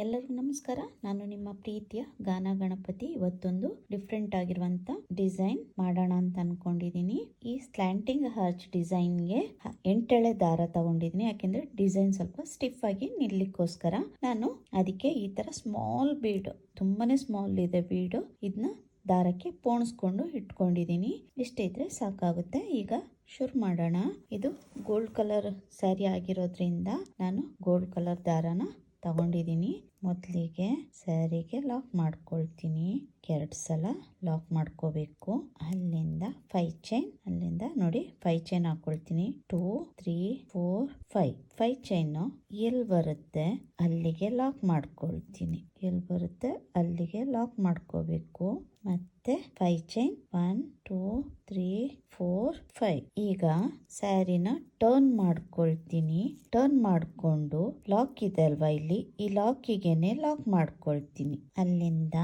ಎಲ್ಲರಿಗೂ ನಮಸ್ಕಾರ. ನಾನು ನಿಮ್ಮ ಪ್ರೀತಿಯ ಗಾನ ಗಣಪತಿ. ಇವತ್ತೊಂದು ಡಿಫ್ರೆಂಟ್ ಆಗಿರುವಂತ ಡಿಸೈನ್ ಮಾಡೋಣ ಅಂತ ಅನ್ಕೊಂಡಿದೀನಿ. ಈ ಸ್ಲ್ಯಾಂಟಿಂಗ್ ಹರ್ಚ್ ಡಿಸೈನ್ಗೆ 8 ಎಳೆ ದಾರ ತಗೊಂಡಿದೀನಿ. ಯಾಕೆಂದ್ರೆ ಡಿಸೈನ್ ಸ್ವಲ್ಪ ಸ್ಟಿಫ್ ಆಗಿ ನಿಲ್ಲಿಕ್ಕೋಸ್ಕರ ನಾನು ಅದಕ್ಕೆ ಈ ತರ ಸ್ಮಾಲ್ ಬೀಡ್, ತುಂಬಾನೇ ಸ್ಮಾಲ್ ಇದೆ ಬೀಡ್, ಇದನ್ನ ದಾರಕ್ಕೆ ಪೋಣಿಸ್ಕೊಂಡು ಇಟ್ಕೊಂಡಿದೀನಿ. ಇಷ್ಟಿದ್ರೆ ಸಾಕಾಗುತ್ತೆ. ಈಗ ಶುರು ಮಾಡೋಣ. ಇದು ಗೋಲ್ಡ್ ಕಲರ್ ಸ್ಯಾರಿ ಆಗಿರೋದ್ರಿಂದ ನಾನು ಗೋಲ್ಡ್ ಕಲರ್ ದಾರನ ತಗೊಂಡಿದ್ದೀನಿ. ಮೊದಲಿಗೆ ಸ್ಯಾರಿಗೆ ಲಾಕ್ ಮಾಡ್ಕೊಳ್ತೀನಿ. 2 ಸಲ ಲಾಕ್ ಮಾಡ್ಕೋಬೇಕು. ಅಲ್ಲಿಂದ 5 ಚೈನ್, ಅಲ್ಲಿಂದ ನೋಡಿ 5 ಚೈನ್ ಹಾಕೊಳ್ತೀನಿ. 2 3 4 5 ಚೈನ್ ಎಲ್ಲಿ ಬರುತ್ತೆ ಅಲ್ಲಿಗೆ ಲಾಕ್ ಮಾಡ್ಕೊಳ್ತೀನಿ. ಎಲ್ಲಿ ಬರುತ್ತೆ ಅಲ್ಲಿಗೆ ಲಾಕ್ ಮಾಡ್ಕೋಬೇಕು. ಮತ್ತೆ 5 ಚೈನ್ 1 2 3 4 5. ಈಗ ಸ್ಯಾರಿನ ಟರ್ನ್ ಮಾಡ್ಕೊಳ್ತೀನಿ. ಟರ್ನ್ ಮಾಡ್ಕೊಂಡು ಲಾಕ್ ಇದೆ ಅಲ್ವಾ, ಇಲ್ಲಿ ಈ ಲಾಕಿಗೆನೆ ಲಾಕ್ ಮಾಡ್ಕೊಳ್ತೀನಿ. ಅಲ್ಲಿಂದ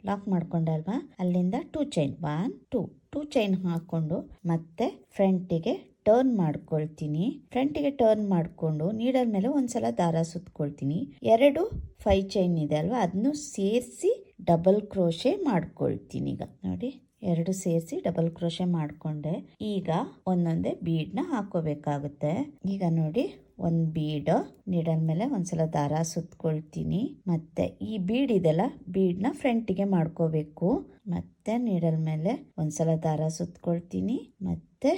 ಲಾಕ್ ಮಾಡ್ಕೊಂಡಲ್ವಾ, ಅಲ್ಲಿಂದ 2 ಚೈನ್ 1 2 ಚೈನ್ ಹಾಕೊಂಡು ಮತ್ತೆ ಫ್ರಂಟಿಗೆ ಟರ್ನ್ ಮಾಡ್ಕೊಳ್ತೀನಿ. ಫ್ರಂಟಿಗೆ ಟರ್ನ್ ಮಾಡ್ಕೊಂಡು ನೀಡಲ್ ಮೇಲೆ ಒಂದ್ಸಲ ದಾರ ಸುತ್ಕೊಳ್ತೀನಿ. 2 5 ಚೈನ್ ಇದೆ ಅಲ್ವಾ, ಅದನ್ನು ಸೇರಿಸಿ ಡಬಲ್ ಕ್ರೋಶೆ ಮಾಡ್ಕೊಳ್ತೀನಿ. ಈಗ ನೋಡಿ 2 ಸೇರಿಸಿ ಡಬಲ್ ಕ್ರೋಶೆ ಮಾಡ್ಕೊಂಡೆ. ಈಗ ಒಂದೊಂದೇ ಬೀಡ್ನ ಹಾಕೋಬೇಕಾಗುತ್ತೆ. ಈಗ ನೋಡಿ ಒಂದು ಬೀಡ್ ನೀಡಲ್ ಮೇಲೆ ಒಂದ್ಸಲ ದಾರ ಸುತ್ಕೊಳ್ತೀನಿ. ಮತ್ತೆ ಈ ಬೀಡ್ ಇದೆಲ್ಲ ಬೀಡ್ನ ಫ್ರಂಟಿಗೆ ಮಾಡ್ಕೋಬೇಕು. ಮತ್ತೆ ನೀಡಲ್ ಮೇಲೆ ಒಂದ್ಸಲ ದಾರ ಸುತ್ಕೊಳ್ತೀನಿ. ಮತ್ತೆ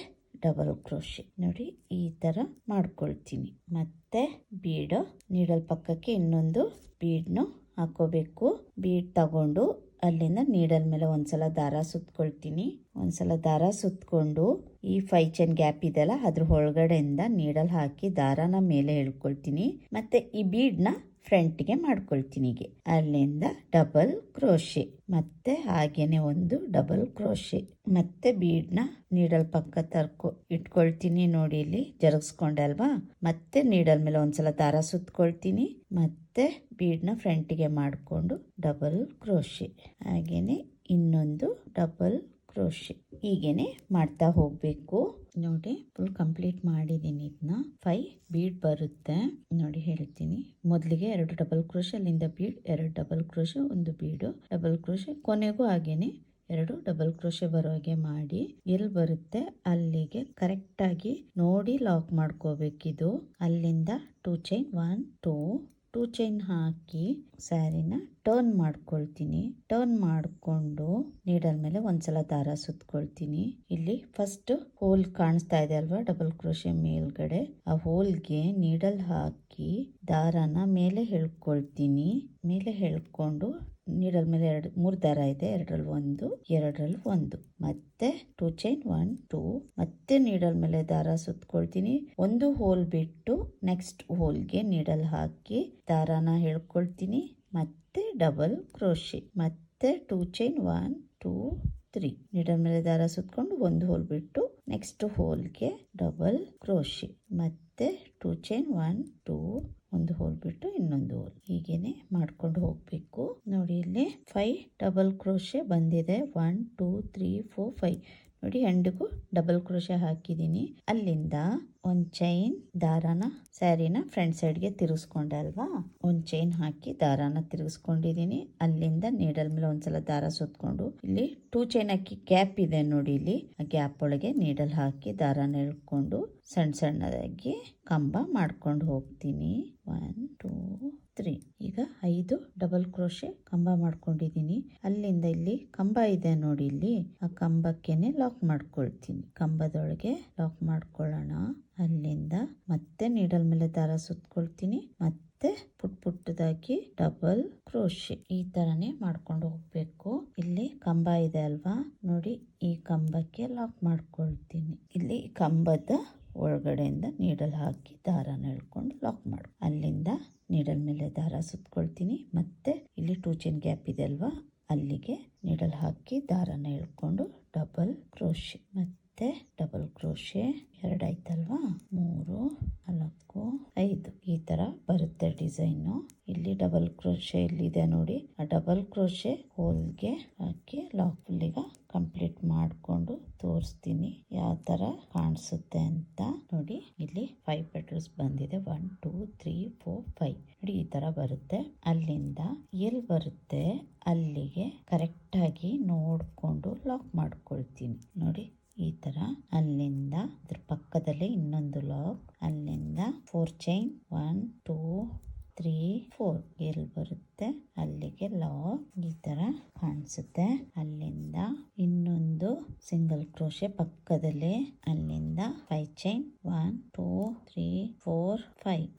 ಡಬಲ್ ಕ್ರೋಶೆ ನೋಡಿ ಈ ತರ ಮಾಡ್ಕೊಳ್ತೀನಿ. ಮತ್ತೆ ಬೀಡ್ ನೀಡಲ್ ಪಕ್ಕಕ್ಕೆ ಇನ್ನೊಂದು ಬೀಡ್ನು ಹಾಕೋಬೇಕು. ಬೀಡ್ ತಗೊಂಡು ಅಲ್ಲಿಂದ ನೀಡಲ್ ಮೇಲೆ ಒಂದ್ಸಲ ದಾರ ಸುತ್ಕೊಳ್ತೀನಿ. ಒಂದ್ಸಲ ದಾರ ಸುತ್ಕೊಂಡು ಈ 5 ಚೈನ್ ಗ್ಯಾಪ್ ಇದೆಲ್ಲ ಅದ್ರ ಒಳಗಡೆಯಿಂದ ನೀಡಲ್ ಹಾಕಿ ದಾರನ ಮೇಲೆ ಎಳ್ಕೊಳ್ತೀನಿ. ಮತ್ತೆ ಈ ಬೀಡ್ನ ಫ್ರಂಟ್ಗೆ ಮಾಡ್ಕೊಳ್ತೀನಿ. ಅಲ್ಲಿಂದ ಡಬಲ್ ಕ್ರೋಶೆ, ಮತ್ತೆ ಹಾಗೇನೆ ಒಂದು ಡಬಲ್ ಕ್ರೋಶೆ, ಮತ್ತೆ ಬೀಡ್ನ ನೀಡಲ್ ಪಕ್ಕ ಇಟ್ಕೊಳ್ತೀನಿ. ನೋಡಿ ಇಲ್ಲಿ ಜರುಗಿಸ್ಕೊಂಡಲ್ವಾ, ಮತ್ತೆ ನೀಡಲ್ ಮೇಲೆ ಒಂದ್ಸಲ ದಾರ ಸುತ್ಕೊಳ್ತೀನಿ. ಮತ್ತೆ ಬೀಡ್ನ ಫ್ರಂಟಿಗೆ ಮಾಡಿಕೊಂಡು ಡಬಲ್ ಕ್ರೋಶೆ, ಹಾಗೇನೆ ಇನ್ನೊಂದು ಡಬಲ್ ಕ್ರೋಶೆ, ಹೀಗೇನೆ ಮಾಡ್ತಾ ಹೋಗ್ಬೇಕು. ನೋಡಿ ಫುಲ್ ಕಂಪ್ಲೀಟ್ ಮಾಡಿದ್ದೀನಿ. ಇದನ್ನ 5 ಬೀಡ್ ಬರುತ್ತೆ ನೋಡಿ, ಹೇಳ್ತೀನಿ. ಮೊದಲಿಗೆ 2 ಡಬಲ್ ಕ್ರೋಶೆ, ಅಲ್ಲಿಂದ ಬೀಡ್ 2 ಡಬಲ್ ಕ್ರೋಶೆ, ಒಂದು ಬೀಡು ಡಬಲ್ ಕ್ರೋಶೆ, ಕೊನೆಗೂ ಹಾಗೇನೆ 2 ಡಬಲ್ ಕ್ರೋಶೆ ಬರೋ ಹಾಗೆ ಮಾಡಿ ಎಲ್ಲಿ ಬರುತ್ತೆ ಅಲ್ಲಿಗೆ ಕರೆಕ್ಟ್ ಆಗಿ ನೋಡಿ ಲಾಕ್ ಮಾಡ್ಕೋಬೇಕಿದು. ಅಲ್ಲಿಂದ 2 ಚೈನ್ 1 2 ಚೈನ್ ಹಾಕಿ ಸ್ಯಾರಿನ ಟರ್ನ್ ಮಾಡ್ಕೊಳ್ತೀನಿ. ಟರ್ನ್ ಮಾಡ್ಕೊಂಡು ನೀಡಲ್ ಮೇಲೆ ಒಂದ್ಸಲ ದಾರ ಸುತ್ಕೊಳ್ತೀನಿ. ಇಲ್ಲಿ ಫಸ್ಟ್ ಹೋಲ್ ಕಾಣಿಸ್ತಾ ಇದೆ ಅಲ್ವಾ ಡಬಲ್ ಕ್ರೋಶೆ ಮೇಲ್ಗಡೆ, ಆ ಹೋಲ್ಗೆ ನೀಡಲ್ ಹಾಕಿ ದಾರನ ಮೇಲೆ ಎಳ್ಕೊಳ್ತೀನಿ. ಮೇಲೆ ಎಳ್ಕೊಂಡು ನೀಡಲ್ ಮೇಲೆ 3 ದಾರ ಇದೆ, 2ರಲ್ಲಿ ಒಂದು ಮತ್ತೆ 2 ಚೈನ್ 1 2, ಮತ್ತೆ ನೀಡಲ್ ಮೇಲೆ ದಾರ ಸುತ್ಕೊಳ್ತೀನಿ. ಒಂದು ಹೋಲ್ ಬಿಟ್ಟು ನೆಕ್ಸ್ಟ್ ಹೋಲ್ಗೆ ನೀಡಲ್ ಹಾಕಿ ದಾರನ ಎಳ್ಕೊಳ್ತೀನಿ. ಮತ್ತೆ ಡಬಲ್ ಕ್ರೋಶೆ, ಮತ್ತೆ 2 ಚೈನ್ 1 2 3, ನೀಡಲ್ ಮೇಲೆ ದಾರ ಸುತ್ಕೊಂಡು ಒಂದು ಹೋಲ್ ಬಿಟ್ಟು ನೆಕ್ಸ್ಟ್ ಹೋಲ್ಗೆ ಡಬಲ್ ಕ್ರೋಶೆ, ಮತ್ತೆ 2 ಚೈನ್ 1 2, ಒಂದು ಹೋಲ್ ಬಿಟ್ಟು ಇನ್ನೊಂದು ಹೋಲ್, ಹೀಗೇನೆ ಮಾಡ್ಕೊಂಡು ಹೋಗ್ಬೇಕು. ನೋಡಿ ಇಲ್ಲಿ 5 ಡಬಲ್ ಕ್ರೋಶೆ ಬಂದಿದೆ. 1 2 3 4 5 ನೋಡಿ, ಎಂಡಿಗೂ ಡಬಲ್ ಕ್ರೋಶೆ ಹಾಕಿದ್ದೀನಿ. ಅಲ್ಲಿಂದ ಒಂದು ಚೈನ್ ದಾರನ ಸ್ಯಾರಿನ ಫ್ರಂಟ್ ಸೈಡ್ಗೆ ತಿರುಗಿಸ್ಕೊಂಡೆ ಅಲ್ವಾ, ಒಂದು ಚೈನ್ ಹಾಕಿ ದಾರನ ತಿರುಗಿಸ್ಕೊಂಡಿದ್ದೀನಿ. ಅಲ್ಲಿಂದ ನೀಡಲ್ ಮೇಲೆ ಒಂದ್ಸಲ ದಾರ ಸುತ್ಕೊಂಡು ಇಲ್ಲಿ 2 ಚೈನ್ ಹಾಕಿ ಗ್ಯಾಪ್ ಇದೆ ನೋಡಿ, ಇಲ್ಲಿ ಆ ಗ್ಯಾಪ್ ಒಳಗೆ ನೀಡಲ್ ಹಾಕಿ ದಾರನ ಎಳ್ಕೊಂಡು ಸಣ್ಣದಾಗಿ ಕಂಬ ಮಾಡ್ಕೊಂಡು ಹೋಗ್ತೀನಿ. 1 2 3, ಈಗ 5 ಡಬಲ್ ಕ್ರೋಶೆ ಕಂಬ ಮಾಡ್ಕೊಂಡಿದ್ದೀನಿ. ಅಲ್ಲಿಂದ ಇಲ್ಲಿ ಕಂಬ ಇದೆ ನೋಡಿ, ಇಲ್ಲಿ ಆ ಕಂಬಕ್ಕೆನೆ ಲಾಕ್ ಮಾಡ್ಕೊಳ್ತೀನಿ. ಕಂಬದೊಳಗೆ ಲಾಕ್ ಮಾಡ್ಕೊಳ್ಳೋಣ. ಅಲ್ಲಿಂದ ಮತ್ತೆ ನೀಡಲ್ ಮೇಲೆ ದಾರ ಸುತ್ಕೊಳ್ತೀನಿ. ಮತ್ತೆ ಪುಟ್ಟದಾಗಿ ಡಬಲ್ ಕ್ರೋಶೆ, ಈ ತರನೇ ಮಾಡ್ಕೊಂಡು ಹೋಗ್ಬೇಕು. ಇಲ್ಲಿ ಕಂಬ ಇದೆ ಅಲ್ವಾ ನೋಡಿ, ಈ ಕಂಬಕ್ಕೆ ಲಾಕ್ ಮಾಡ್ಕೊಳ್ತೀನಿ. ಇಲ್ಲಿ ಕಂಬದ ಒಳಗಡೆಯಿಂದ ನೀಡಲ್ ಹಾಕಿ ದಾರನ ಎಳ್ಕೊಂಡು ಲಾಕ್ ಮಾಡು. ಅಲ್ಲಿಂದ ನೀಡಲ್ ಮೇಲೆ ದಾರ ಸುತ್ಕೊಳ್ತೀನಿ. ಮತ್ತೆ ಇಲ್ಲಿ 2 ಚೈನ್ ಗ್ಯಾಪ್ ಇದೆ ಅಲ್ವಾ, ಅಲ್ಲಿಗೆ ನೀಡಲ್ ಹಾಕಿ ದಾರನ ಎಳ್ಕೊಂಡು ಡಬಲ್ ಕ್ರೋಶೆ, ಮತ್ತೆ ಮತ್ತೆ ಡಬಲ್ ಕ್ರೋಶೆ 2 ಆಯ್ತಲ್ವಾ, 3, 4, 5 ಈ ತರ ಬರುತ್ತೆ ಡಿಸೈನು. ಇಲ್ಲಿ ಡಬಲ್ ಕ್ರೋಶೆ ಇಲ್ಲಿದೆ ನೋಡಿ, ಆ ಡಬಲ್ ಕ್ರೋಶೆ ಹೋಲ್ಗೆ ಹಾಕಿ ಲಾಕ್ ಫುಲ್ಲಿಗ ಕಂಪ್ಲೀಟ್ ಮಾಡ್ಕೊಂಡು ತೋರಿಸ್ತೀನಿ ಯಾವ ತರ ಕಾಣಿಸುತ್ತೆ ಅಂತ. ನೋಡಿ ಇಲ್ಲಿ 5 ಪೆಟಲ್ಸ್ ಬಂದಿದೆ, 1 2 3 4 5 ನೋಡಿ ಈ ತರ ಬರುತ್ತೆ. ಅಲ್ಲಿಂದ ಎಲ್ಲಿ ಬರುತ್ತೆ ಅಲ್ಲಿಗೆ ಕರೆಕ್ಟ್ ಆಗಿ ನೋಡ್ಕೊಂಡು ಲಾಕ್ ಮಾಡ್ಕೊಳ್ತೀನಿ ನೋಡಿ ಈ ತರ. ಅಲ್ಲಿಂದ ಅದ್ರ ಪಕ್ಕದಲ್ಲೇ ಇನ್ನೊಂದು ಲಾಕ್, ಅಲ್ಲಿಂದ 4 ಚೈನ್ 1 2 3 4 ಎಲ್ಲಿ ಬರುತ್ತೆ ಅಲ್ಲಿಗೆ ಲಾಕ್ ಈ ತರ ಕಾಣಿಸುತ್ತೆ. ಅಲ್ಲಿಂದ ಇನ್ನೊಂದು ಸಿಂಗಲ್ ಕ್ರೋಶೆ ಪಕ್ಕದಲ್ಲೇ, ಅಲ್ಲಿಂದ 5 ಚೈನ್ 1 2 3 4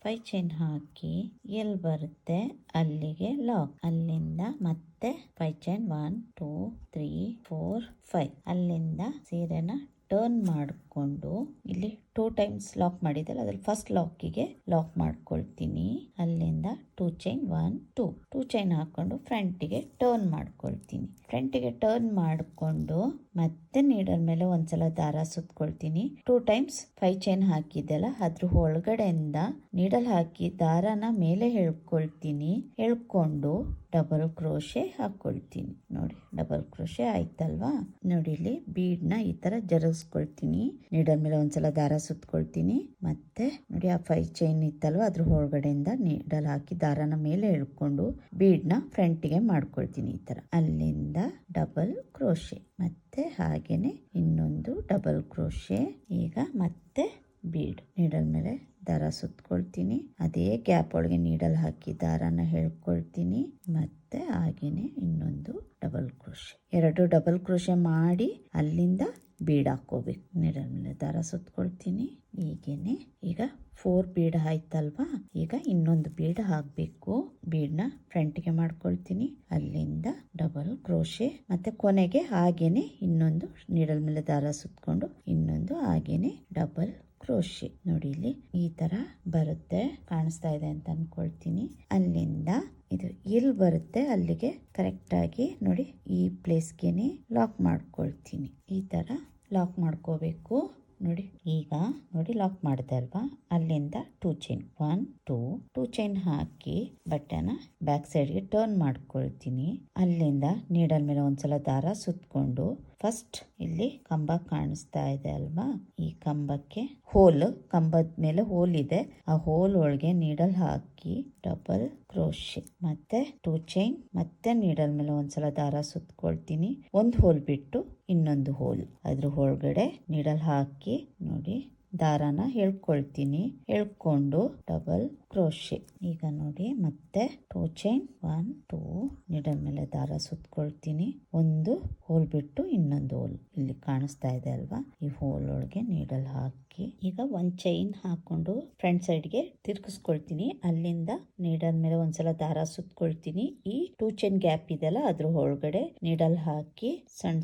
5 ಚೈನ್ ಹಾಕಿ ಎಲ್ಲಿ ಬರುತ್ತೆ ಅಲ್ಲಿಗೆ ಲಾಕ್. ಅಲ್ಲಿಂದ ಮತ್ತೆ 5 ಚೈನ್ 1 2 3 4 5 ಅಲ್ಲಿಂದ ಸೀರೆನ ಟರ್ನ್ ಮಾಡಿಕೊಂಡು ಇಲ್ಲಿ 2 ಟೈಮ್ಸ್ ಲಾಕ್ ಮಾಡಿದಲ್ಲ ಅದ್ರಲ್ಲಿ ಫಸ್ಟ್ ಲಾಕಿಗೆ ಲಾಕ್ ಮಾಡ್ಕೊಳ್ತೀನಿ. ಅಲ್ಲಿಂದ 2 ಚೈನ್ 1 2 ಚೈನ್ ಹಾಕೊಂಡು ಫ್ರಂಟಿಗೆ ಟರ್ನ್ ಮಾಡ್ಕೊಳ್ತೀನಿ. ಫ್ರಂಟಿಗೆ ಟರ್ನ್ ಮಾಡಿಕೊಂಡು ಮತ್ತೆ ನೀಡಲ್ ಮೇಲೆ ಒಂದ್ಸಲ ದಾರ ಸುತ್ಕೊಳ್ತೀನಿ. 2 ಟೈಮ್ಸ್ 5 ಚೈನ್ ಹಾಕಿದ್ದಲ್ಲ ಅದ್ರ ಒಳಗಡೆಯಿಂದ ನೀಡಲ್ ಹಾಕಿ ದಾರನ ಮೇಲೆ ಎಳ್ಕೊಳ್ತೀನಿ. ಎಳ್ಕೊಂಡು ಡಬಲ್ ಕ್ರೋಶೆ ಹಾಕೊಳ್ತೀನಿ. ನೋಡಿ ಡಬಲ್ ಕ್ರೋಶೆ ಆಯ್ತಲ್ವಾ. ನೋಡಿ ಇಲ್ಲಿ ಬೀಡ್ ನ ಈ ತರ ಜರುಗಿಸ್ಕೊಳ್ತೀನಿ. ನೀಡಲ್ ಮೇಲೆ ಒಂದ್ಸಲ ದಾರ ಸುತ್ಕೊಳ್ತೀನಿ. ಮತ್ತೆ ನೋಡಿ ಆ 5 ಚೈನ್ ಇತ್ತಲ್ವಾ ಅದ್ರ ಒಳಗಡೆಯಿಂದ ನೀಡಲ್ ಹಾಕಿ ದಾರನ ಮೇಲೆ ಎಳ್ಕೊಂಡು ಬೀಡ್ ನ ಫ್ರಂಟಿಗೆ ಮಾಡ್ಕೊಳ್ತೀನಿ ಈ ತರ. ಅಲ್ಲಿಂದ ಡಬಲ್ ಕ್ರೋಶೆ, ಮತ್ತೆ ಹಾಗೇನೆ ಇನ್ನೊಂದು ಡಬಲ್ ಕ್ರೋಶೆ. ಈಗ ಮತ್ತೆ ಬೀಡ್ ನೀಡಲ್ ಮೇಲೆ ದಾರ ಸುತ್ಕೊಳ್ತೀನಿ. ಅದೇ ಗ್ಯಾಪ್ ಒಳಗೆ ನೀಡಲ್ ಹಾಕಿ ದಾರನ ಹೇಳ್ಕೊಳ್ತೀನಿ. ಮತ್ತೆ ಹಾಗೇನೆ ಇನ್ನೊಂದು ಡಬಲ್ ಕ್ರೋಶೆ, 2 ಡಬಲ್ ಕ್ರೋಶೆ ಮಾಡಿ ಅಲ್ಲಿಂದ ಬೀಡ್ ಹಾಕೋಬೇಕು. ನೀಡಲ್ ಮೇಲೆ ದಾರ ಸುತ್ಕೊಳ್ತೀನಿ. ಹೀಗೇನೆ ಈಗ 4 ಬೀಡ್ ಆಯ್ತಲ್ವಾ. ಈಗ ಇನ್ನೊಂದು ಬೀಡ್ ಹಾಕ್ಬೇಕು. ಬೀಡ್ನ ಫ್ರಂಟ್ಗೆ ಮಾಡ್ಕೊಳ್ತೀನಿ. ಅಲ್ಲಿಂದ ಡಬಲ್ ಕ್ರೋಶೆ, ಮತ್ತೆ ಕೊನೆಗೆ ಹಾಗೇನೆ ಇನ್ನೊಂದು ನೀಡಲ್ ಮೇಲೆ ದಾರ ಸುತ್ಕೊಂಡು ಇನ್ನೊಂದು ಹಾಗೇನೆ ಡಬಲ್ ಕ್ರೋಶೆ. ನೋಡಿ ಇಲ್ಲಿ ಈ ತರ ಬರುತ್ತೆ, ಕಾಣಿಸ್ತಾ ಇದೆ ಅಂತ ಅನ್ಕೊಳ್ತೀನಿ. ಅಲ್ಲಿಂದ ಇದು ಎಲ್ಲಿ ಬರುತ್ತೆ ಅಲ್ಲಿಗೆ ಕರೆಕ್ಟ್ ಆಗಿ ನೋಡಿ ಈ ಪ್ಲೇಸ್ಗೆನೆ ಲಾಕ್ ಮಾಡ್ಕೊಳ್ತೀನಿ. ಈ ತರ ಲಾಕ್ ಮಾಡ್ಕೋಬೇಕು. ನೋಡಿ ಈಗ ನೋಡಿ ಲಾಕ್ ಮಾಡಿದೆ ಅಲ್ವಾ. ಅಲ್ಲಿಂದ 2 ಚೈನ್ 1 2 ಚೈನ್ ಹಾಕಿ ಬಟ್ಟೆನ ಬ್ಯಾಕ್ ಸೈಡ್ಗೆ ಟರ್ನ್ ಮಾಡ್ಕೊಳ್ತೀನಿ. ಅಲ್ಲಿಂದ ನೀಡಲ್ ಮೇಲೆ ಒಂದ್ಸಲ ದಾರ ಸುತ್ಕೊಂಡು ಫಸ್ಟ್ ಇಲ್ಲಿ ಕಂಬ ಕಾಣಿಸ್ತಾ ಇದೆ ಅಲ್ವಾ, ಈ ಕಂಬಕ್ಕೆ ಹೋಲ್, ಕಂಬದ ಮೇಲೆ ಹೋಲ್ ಇದೆ, ಆ ಹೋಲ್ ಒಳಗೆ ನೀಡಲ್ ಹಾಕಿ ಡಬಲ್ ಕ್ರೋಶೆ, ಮತ್ತೆ 2 ಚೈನ್, ಮತ್ತೆ ನೀಡಲ್ ಮೇಲೆ ಒಂದ್ಸಲ ದಾರ ಸುತ್ಕೊಳ್ತೀನಿ. ಒಂದು ಹೋಲ್ ಬಿಟ್ಟು ಇನ್ನೊಂದು ಹೋಲ್ ಅದ್ರ ಒಳಗಡೆ ನೀಡಲ್ ಹಾಕಿ ನೋಡಿ ದಾರಾನ ಎಳ್ಕೊಳ್ತೀನಿ. ಎಳ್ಕೊಂಡು ಡಬಲ್ ಕ್ರೋಶೆ. ಈಗ ನೋಡಿ ಮತ್ತೆ 2 ಚೈನ್ 1 2 ನೀಡಲ್ ಮೇಲೆ ದಾರ ಸುತ್ಕೊಳ್ತೀನಿ. ಒಂದು ಹೋಲ್ ಬಿಟ್ಟು ಇನ್ನೊಂದು ಹೋಲ್ ಇಲ್ಲಿ ಕಾಣಿಸ್ತಾ ಇದೆ ಅಲ್ವಾ, ಈ ಹೋಲ್ ಒಳಗೆ ನೀಡಲ್ ಹಾಕಿ ಈಗ 1 ಚೈನ್ ಹಾಕೊಂಡು ಫ್ರಂಟ್ ಸೈಡ್ಗೆ ತಿರ್ಗಿಸ್ಕೊಳ್ತೀನಿ. ಅಲ್ಲಿಂದ ನೀಡಲ್ ಮೇಲೆ ಒಂದ್ಸಲ ದಾರ ಸುತ್ಕೊಳ್ತೀನಿ. ಈ 2 ಚೈನ್ ಗ್ಯಾಪ್ ಇದೆಲ್ಲ ಅದ್ರ ಒಳಗಡೆ ನೀಡಲ್ ಹಾಕಿ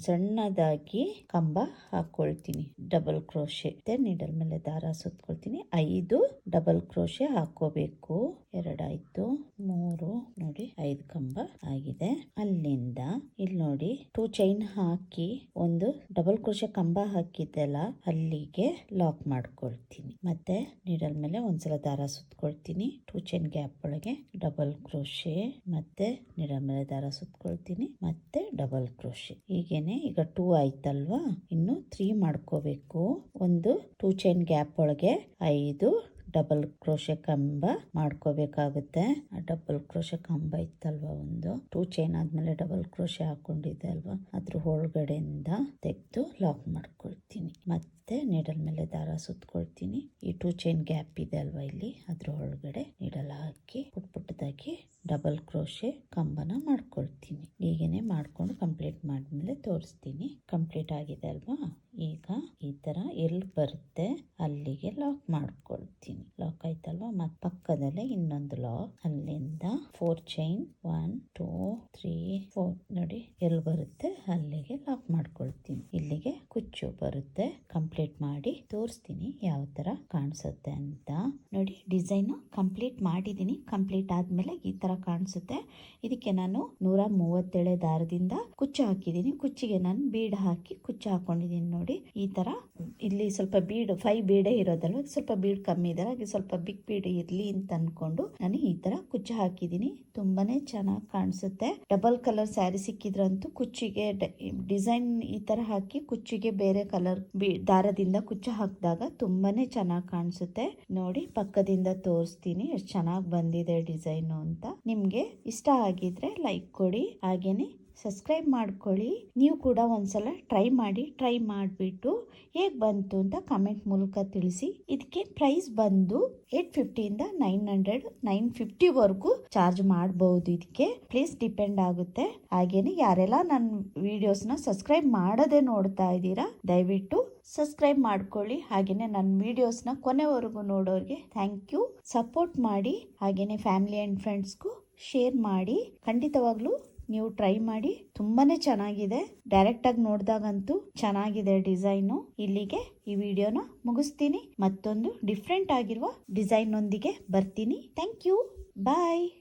ಸಣ್ಣದಾಗಿ ಕಂಬ ಹಾಕೊಳ್ತೀನಿ. ಡಬಲ್ ಕ್ರೋಶೆ, ನೀಡಲ್ ಮೇಲೆ ದಾರ ಸುತ್ಕೊಳ್ತೀನಿ. 5 ಡಬಲ್ ಕ್ರೋಶೆ ಹಾಕೋಬೇಕು. 2 ಆಯ್ತು, 3 ನೋಡಿ 5 ಕಂಬ ಆಗಿದೆ. ಅಲ್ಲಿಂದ ಇಲ್ಲಿ ನೋಡಿ 2 ಚೈನ್ ಹಾಕಿ ಒಂದು ಡಬಲ್ ಕ್ರೋಶೆ ಕಂಬ ಹಾಕಿದ್ದೆಲ್ಲ ಅಲ್ಲಿಗೆ ಲಾಕ್ ಮಾಡ್ಕೊಳ್ತೀನಿ. ಮತ್ತೆ ನೀಡಲ್ ಮೇಲೆ ಒಂದ್ಸಲ ದಾರ ಸುತ್ಕೊಳ್ತೀನಿ. 2 ಚೈನ್ ಗ್ಯಾಪ್ ಒಳಗೆ ಡಬಲ್ ಕ್ರೋಶೆ, ಮತ್ತೆ ನೀಡಲ್ ಮೇಲೆ ದಾರ ಸುತ್ಕೊಳ್ತೀನಿ, ಮತ್ತೆ ಡಬಲ್ ಕ್ರೋಶೆ. ಹೀಗೇನೆ ಈಗ 2 ಆಯ್ತಲ್ವಾ, ಇನ್ನು 3 ಮಾಡ್ಕೋಬೇಕು. ಒಂದು 2 ಚೈನ್ ಗ್ಯಾಪ್ ಒಳಗೆ 5 ಡಬಲ್ ಕ್ರೋಶೆ ಕಂಬ ಮಾಡ್ಕೋಬೇಕಾಗುತ್ತೆ. ಆ ಡಬಲ್ ಕ್ರೋಶೆ ಕಂಬ ಇತ್ತಲ್ವಾ, ಒಂದು 2 ಚೈನ್ ಆದ್ಮೇಲೆ ಡಬಲ್ ಕ್ರೋಶೆ ಹಾಕೊಂಡಿದ್ದೆ ಅಲ್ವಾ, ಅದ್ರ ಒಳಗಡೆಯಿಂದ ತೆಗೆದು ಲಾಕ್ ಮಾಡ್ಕೊಳ್ತೀನಿ. ಮತ್ತೆ ನೀಡಲ್ ಮೇಲೆ ದಾರ ಸುತ್ಕೊಳ್ತೀನಿ. ಈ 2 ಚೈನ್ ಗ್ಯಾಪ್ ಇದೆ ಅಲ್ವಾ ಇಲ್ಲಿ, ಅದ್ರ ಒಳಗಡೆ ನೀಡಲ್ ಹಾಕಿ ಪುಟ್ಟದಾಗಿ ಡಬಲ್ ಕ್ರೋಶೆ ಕಂಬನ ಮಾಡ್ಕೊಳ್ತೀನಿ. ಹೀಗೇನೆ ಮಾಡ್ಕೊಂಡು ಕಂಪ್ಲೀಟ್ ಮಾಡಿದ್ಮೇಲೆ ತೋರಿಸ್ತೀನಿ. ಕಂಪ್ಲೀಟ್ ಆಗಿದೆ ಅಲ್ವಾ. ಈಗ ಈ ತರ ಎಲ್ಲಿ ಬರುತ್ತೆ ಅಲ್ಲಿಗೆ ಲಾಕ್ ಮಾಡ್ಕೊಳ್ತೀನಿ. ಲಾಕ್ ಆಯ್ತಲ್ವಾ, ಮತ್ತೆ ಪಕ್ಕದಲ್ಲೇ ಇನ್ನೊಂದು ಲಾಕ್. ಅಲ್ಲಿಂದ 4 ಚೈನ್ 1 2 3 4 ನೋಡಿ ಎಲ್ಲಿ ಬರುತ್ತೆ ಅಲ್ಲಿಗೆ ಲಾಕ್ ಮಾಡ್ಕೊಳ್ತೀನಿ. ಇಲ್ಲಿಗೆ ಕುಚ್ಚು ಬರುತ್ತೆ. ಕಂಪ್ಲೀಟ್ ಮಾಡಿ ತೋರಿಸ್ತೀನಿ ಯಾವ ತರ ಕಾಣಿಸುತ್ತೆ ಅಂತ. ನೋಡಿ ಡಿಸೈನ್ ಕಂಪ್ಲೀಟ್ ಮಾಡಿದೀನಿ. ಕಂಪ್ಲೀಟ್ ಆದ್ಮೇಲೆ ಈ ತರ ಕಾಣಿಸುತ್ತೆ. ಇದಕ್ಕೆ ನಾನು 137 ದಾರದಿಂದ ಕುಚ್ಚು ಹಾಕಿದೀನಿ. ಕುಚ್ಚಿಗೆ ನಾನು ಬೀಡ್ ಹಾಕಿ ಕುಚ್ಚು ಹಾಕೊಂಡಿದೀನಿ. ನೋಡಿ ಈ ತರ ಇಲ್ಲಿ ಸ್ವಲ್ಪ ಬೀಡ್ 5 ಬೀಡೇ ಇರೋದಲ್ವ, ಸ್ವಲ್ಪ ಬೀಡ್ ಕಮ್ಮಿ ಇದೆ, ಹಾಗೆ ಸ್ವಲ್ಪ ಬಿಗ್ ಬೀಡ್ ಇರ್ಲಿ ಅಂತ ಅನ್ಕೊಂಡು ನಾನು ಈ ತರ ಕುಚ್ಚು ಹಾಕಿದೀನಿ. ತುಂಬಾನೇ ಚೆನ್ನಾಗಿ ಕಾಣಿಸುತ್ತೆ. ಡಬಲ್ ಕಲರ್ ಸ್ಯಾರಿ ಸಿಕ್ಕಿದ್ರಂತೂ ಕುಚ್ಚಿಗೆ ಡಿಸೈನ್ ಈ ತರ ಹಾಕಿ ಕುಚ್ಚಿಗೆ ಬೇರೆ ಕಲರ್ ದಾರದಿಂದ ಕುಚ್ಚು ಹಾಕಿದಾಗ ತುಂಬಾನೇ ಚೆನ್ನಾಗಿ ಕಾಣಿಸುತ್ತೆ. ನೋಡಿ ಪಕ್ಕದಿಂದ ತೋರಿಸ್ತೀನಿ ಎಷ್ಟು ಚೆನ್ನಾಗಿ ಬಂದಿದೆ ಡಿಸೈನ್ ಅಂತ. ನಿಮ್ಗೆ ಇಷ್ಟ ಆಗಿದ್ರೆ ಲೈಕ್ ಕೊಡಿ, ಹಾಗೇನೆ ಸಬ್ಸ್ಕ್ರೈಬ್ ಮಾಡ್ಕೊಳ್ಳಿ. ನೀವು ಕೂಡ ಒಂದ್ಸಲ ಟ್ರೈ ಮಾಡಿಬಿಟ್ಟು ಹೇಗೆ ಬಂತು ಅಂತ ಕಮೆಂಟ್ ಮೂಲಕ ತಿಳಿಸಿ. ಇದಕ್ಕೆ ಪ್ರೈಸ್ ಬಂದು 850 ಇಂದ 950 ವರೆಗೂ ಚಾರ್ಜ್ ಮಾಡಬಹುದು. ಇದಕ್ಕೆ ಪ್ಲೇಸ್ ಡಿಪೆಂಡ್ ಆಗುತ್ತೆ. ಹಾಗೇನೆ ಯಾರೆಲ್ಲ ನನ್ನ ವಿಡಿಯೋಸ್ನ ಸಬ್ಸ್ಕ್ರೈಬ್ ಮಾಡದೆ ನೋಡ್ತಾ ಇದ್ದೀರಾ ದಯವಿಟ್ಟು ಸಬ್ಸ್ಕ್ರೈಬ್ ಮಾಡ್ಕೊಳ್ಳಿ. ಹಾಗೇನೆ ನನ್ನ ವಿಡಿಯೋಸ್ನ ಕೊನೆವರೆಗೂ ನೋಡೋರಿಗೆ ಥ್ಯಾಂಕ್ ಯು. ಸಪೋರ್ಟ್ ಮಾಡಿ, ಹಾಗೇನೆ ಫ್ಯಾಮಿಲಿ ಅಂಡ್ ಫ್ರೆಂಡ್ಸ್ಗೂ ಶೇರ್ ಮಾಡಿ. ಖಂಡಿತವಾಗ್ಲೂ ನೀವು ಟ್ರೈ ಮಾಡಿ, ತುಂಬಾನೇ ಚೆನ್ನಾಗಿದೆ. ಡೈರೆಕ್ಟ್ ಆಗಿ ನೋಡಿದಾಗಂತೂ ಚೆನ್ನಾಗಿದೆ ಡಿಸೈನು. ಇಲ್ಲಿಗೆ ಈ ವಿಡಿಯೋನ ಮುಗಿಸ್ತೀನಿ. ಮತ್ತೊಂದು ಡಿಫ್ರೆಂಟ್ ಆಗಿರುವ ಡಿಸೈನ್ ಒಂದಿಗೆ ಬರ್ತೀನಿ. Thank you, bye.